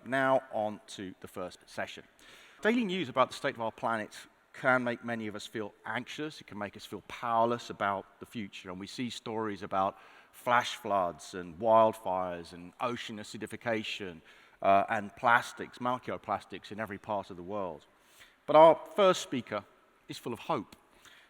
Now on to the first session. Daily news about the state of our planet can make many of us feel anxious. It can make us feel powerless about the future. And we see stories about flash floods and wildfires and ocean acidification and plastics, microplastics in every part of the world. But our first speaker is full of hope.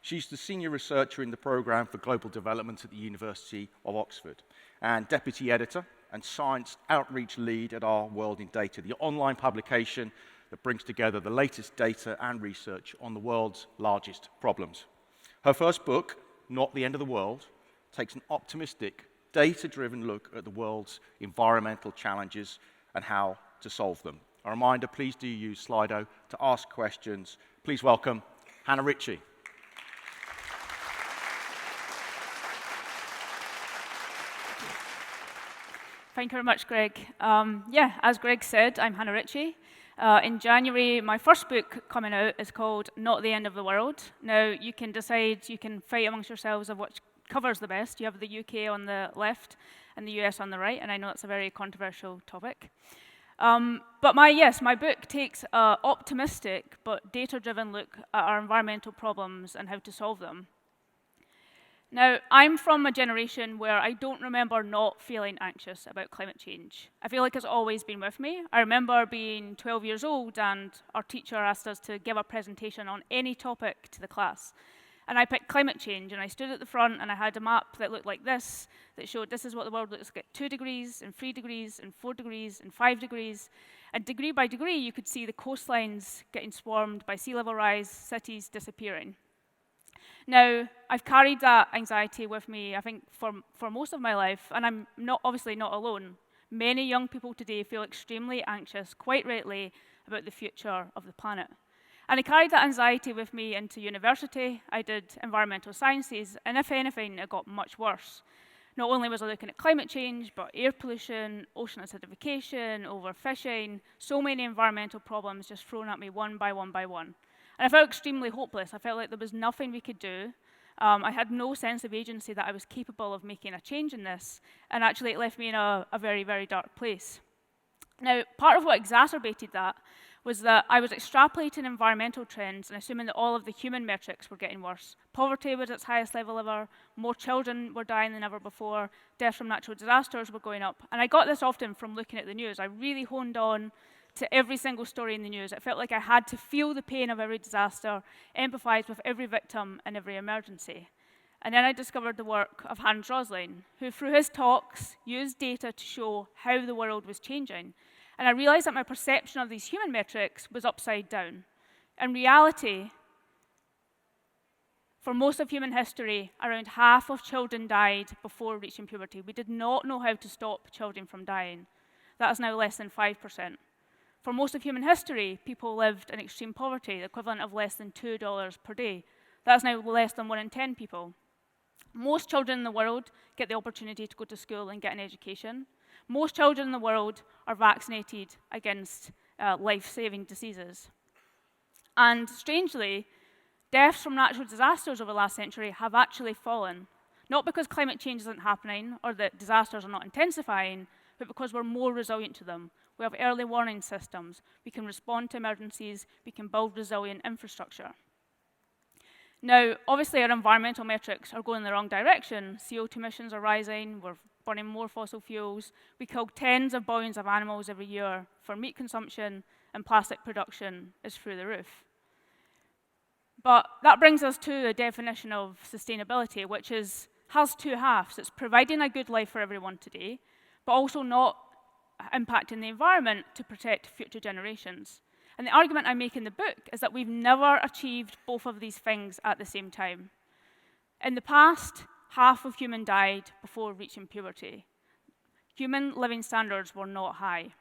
She's the senior researcher in the Programme for Global Development at the University of Oxford and deputy editor and science outreach lead at our World in Data, the online publication that brings together the latest data and research on the world's largest problems. Her first book, Not the End of the World, takes an optimistic, data-driven look at the world's environmental challenges and how to solve them. A reminder, please do use Slido to ask questions. Please welcome Hannah Ritchie. Thank you very much, Greg. As Greg said, I'm Hannah Ritchie. In January, my first book coming out is called Not the End of the World. Now, you can decide, you can fight amongst yourselves of which covers the best. You have the UK on the left and the US on the right, and I know it's a very controversial topic. But my book takes an optimistic but data-driven look at our environmental problems and how to solve them. Now, I'm from a generation where I don't remember not feeling anxious about climate change. I feel like it's always been with me. I remember being 12 years old and our teacher asked us to give a presentation on any topic to the class. And I picked climate change, and I stood at the front and I had a map that looked like this, that showed this is what the world looks like at 2 degrees, and 3 degrees, and 4 degrees, and 5 degrees. And degree by degree, you could see the coastlines getting swarmed by sea level rise, cities disappearing. Now, I've carried that anxiety with me, I think, for most of my life, and I'm obviously not alone. Many young people today feel extremely anxious, quite rightly, about the future of the planet. And I carried that anxiety with me into university. I did environmental sciences, and if anything, it got much worse. Not only was I looking at climate change, but air pollution, ocean acidification, overfishing, so many environmental problems just thrown at me one by one by one. And I felt extremely hopeless. I felt like there was nothing we could do. I had no sense of agency that I was capable of making a change in this, and actually it left me in a very, very dark place. Now, part of what exacerbated that was that I was extrapolating environmental trends and assuming that all of the human metrics were getting worse. Poverty was at its highest level ever, more children were dying than ever before, deaths from natural disasters were going up. And I got this often from looking at the news. I really honed on to every single story in the news. It felt like I had to feel the pain of every disaster, empathise with every victim and every emergency. And then I discovered the work of Hans Rosling, who through his talks used data to show how the world was changing. And I realised that my perception of these human metrics was upside down. In reality, for most of human history, around half of children died before reaching puberty. We did not know how to stop children from dying. That is now less than 5%. For most of human history, people lived in extreme poverty, the equivalent of less than $2 per day. That's now less than 1 in 10 people. Most children in the world get the opportunity to go to school and get an education. Most children in the world are vaccinated against life-saving diseases. And strangely, deaths from natural disasters over the last century have actually fallen. Not because climate change isn't happening or that disasters are not intensifying, but because we're more resilient to them. We have early warning systems. We can respond to emergencies. We can build resilient infrastructure. Now, obviously, our environmental metrics are going in the wrong direction. CO2 emissions are rising. We're burning more fossil fuels. We kill tens of billions of animals every year for meat consumption, and plastic production is through the roof. But that brings us to a definition of sustainability, which has two halves. It's providing a good life for everyone today, but also not impacting the environment to protect future generations. And the argument I make in the book is that we've never achieved both of these things at the same time. In the past, half of humans died before reaching puberty. Human living standards were not high,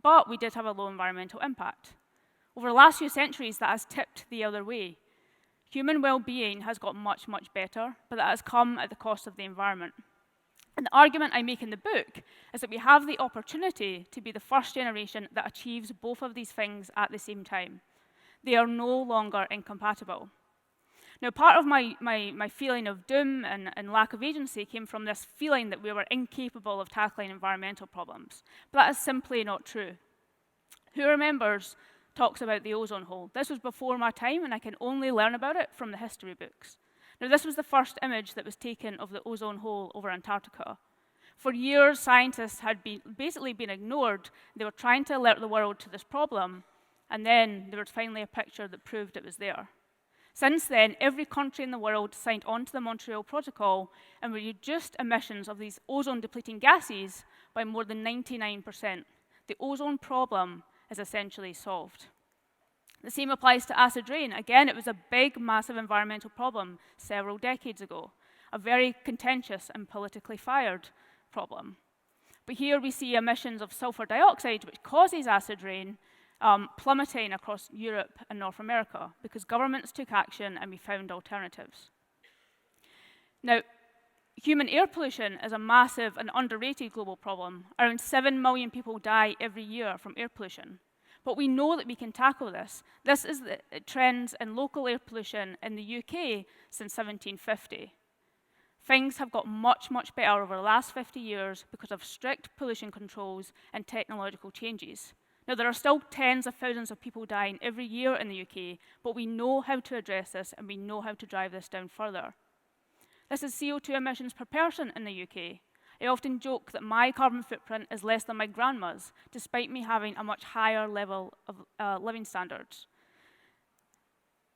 but we did have a low environmental impact. Over the last few centuries, that has tipped the other way. Human well-being has got much, much better, but that has come at the cost of the environment. And the argument I make in the book is that we have the opportunity to be the first generation that achieves both of these things at the same time. They are no longer incompatible. Now, part of my feeling of doom and lack of agency came from this feeling that we were incapable of tackling environmental problems. But that is simply not true. Who remembers talks about the ozone hole? This was before my time, and I can only learn about it from the history books. Now, this was the first image that was taken of the ozone hole over Antarctica. For years, scientists had basically been ignored. They were trying to alert the world to this problem, and then there was finally a picture that proved it was there. Since then, every country in the world signed on to the Montreal Protocol, and we reduced emissions of these ozone-depleting gases by more than 99%. The ozone problem is essentially solved. The same applies to acid rain. Again, it was a big, massive environmental problem several decades ago, a very contentious and politically fired problem. But here we see emissions of sulfur dioxide, which causes acid rain, plummeting across Europe and North America because governments took action and we found alternatives. Now, human air pollution is a massive and underrated global problem. Around 7 million people die every year from air pollution. But we know that we can tackle this. This is the trends in local air pollution in the UK since 1750. Things have got much, much better over the last 50 years because of strict pollution controls and technological changes. Now, there are still tens of thousands of people dying every year in the UK, but we know how to address this and we know how to drive this down further. This is CO2 emissions per person in the UK. I often joke that my carbon footprint is less than my grandma's, despite me having a much higher level of living standards.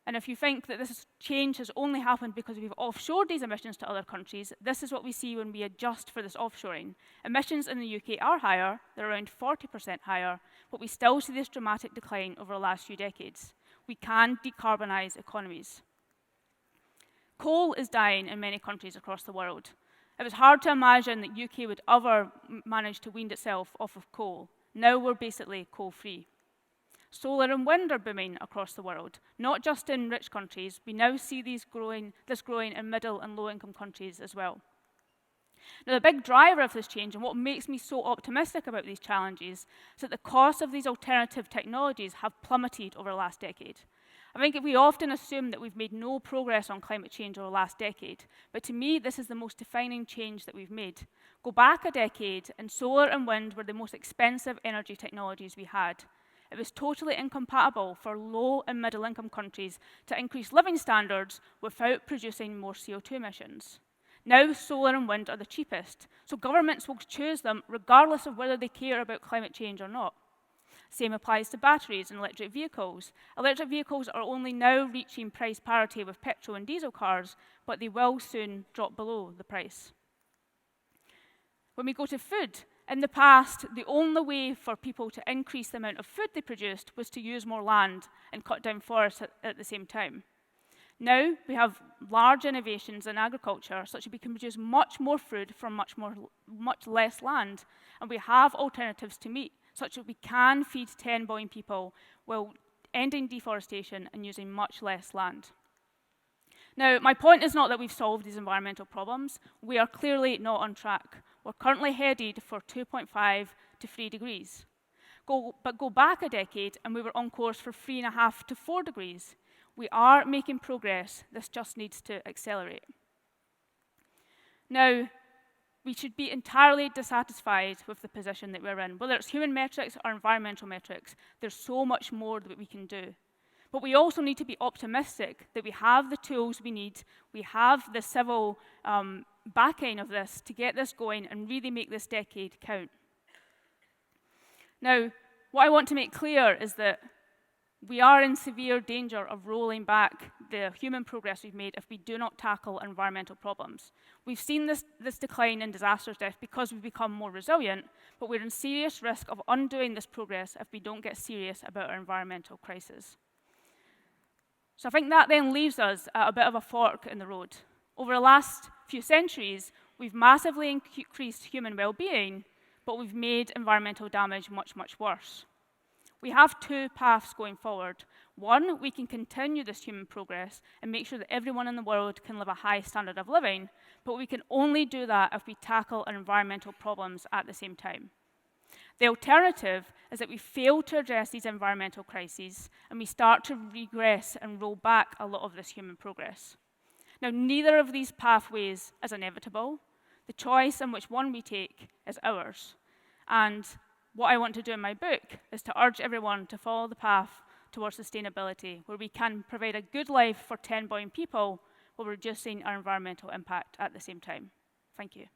And if you think that this change has only happened because we've offshored these emissions to other countries, this is what we see when we adjust for this offshoring. Emissions in the UK are higher, they're around 40% higher, but we still see this dramatic decline over the last few decades. We can decarbonise economies. Coal is dying in many countries across the world. It was hard to imagine that UK would ever manage to wean itself off of coal. Now we're basically coal-free. Solar and wind are booming across the world, not just in rich countries. We now see this growing in middle and low-income countries as well. Now, the big driver of this change, and what makes me so optimistic about these challenges, is that the cost of these alternative technologies have plummeted over the last decade. I think we often assume that we've made no progress on climate change over the last decade, but to me, this is the most defining change that we've made. Go back a decade, and solar and wind were the most expensive energy technologies we had. It was totally incompatible for low and middle income countries to increase living standards without producing more CO2 emissions. Now solar and wind are the cheapest, so governments will choose them regardless of whether they care about climate change or not. Same applies to batteries and electric vehicles. Electric vehicles are only now reaching price parity with petrol and diesel cars, but they will soon drop below the price. When we go to food, in the past, the only way for people to increase the amount of food they produced was to use more land and cut down forests at the same time. Now, we have large innovations in agriculture, such that we can produce much more food from much less land, and we have alternatives to meat, such that we can feed 10 billion people while ending deforestation and using much less land. Now, my point is not that we've solved these environmental problems. We are clearly not on track. We're currently headed for 2.5 to 3 degrees. But go back a decade and we were on course for 3.5 to 4 degrees. We are making progress. This just needs to accelerate. Now, we should be entirely dissatisfied with the position that we're in. Whether it's human metrics or environmental metrics, there's so much more that we can do. But we also need to be optimistic that we have the tools we need, we have the civil backing of this to get this going and really make this decade count. Now, what I want to make clear is that we are in severe danger of rolling back the human progress we've made if we do not tackle environmental problems. We've seen this decline in disasters death because we've become more resilient, but we're in serious risk of undoing this progress if we don't get serious about our environmental crisis. So I think that then leaves us at a bit of a fork in the road. Over the last few centuries, we've massively increased human well-being, but we've made environmental damage much, much worse. We have two paths going forward. One, we can continue this human progress and make sure that everyone in the world can live a high standard of living, but we can only do that if we tackle our environmental problems at the same time. The alternative is that we fail to address these environmental crises and we start to regress and roll back a lot of this human progress. Now, neither of these pathways is inevitable. The choice in which one we take is ours. And what I want to do in my book is to urge everyone to follow the path towards sustainability, where we can provide a good life for 10 billion people while reducing our environmental impact at the same time. Thank you.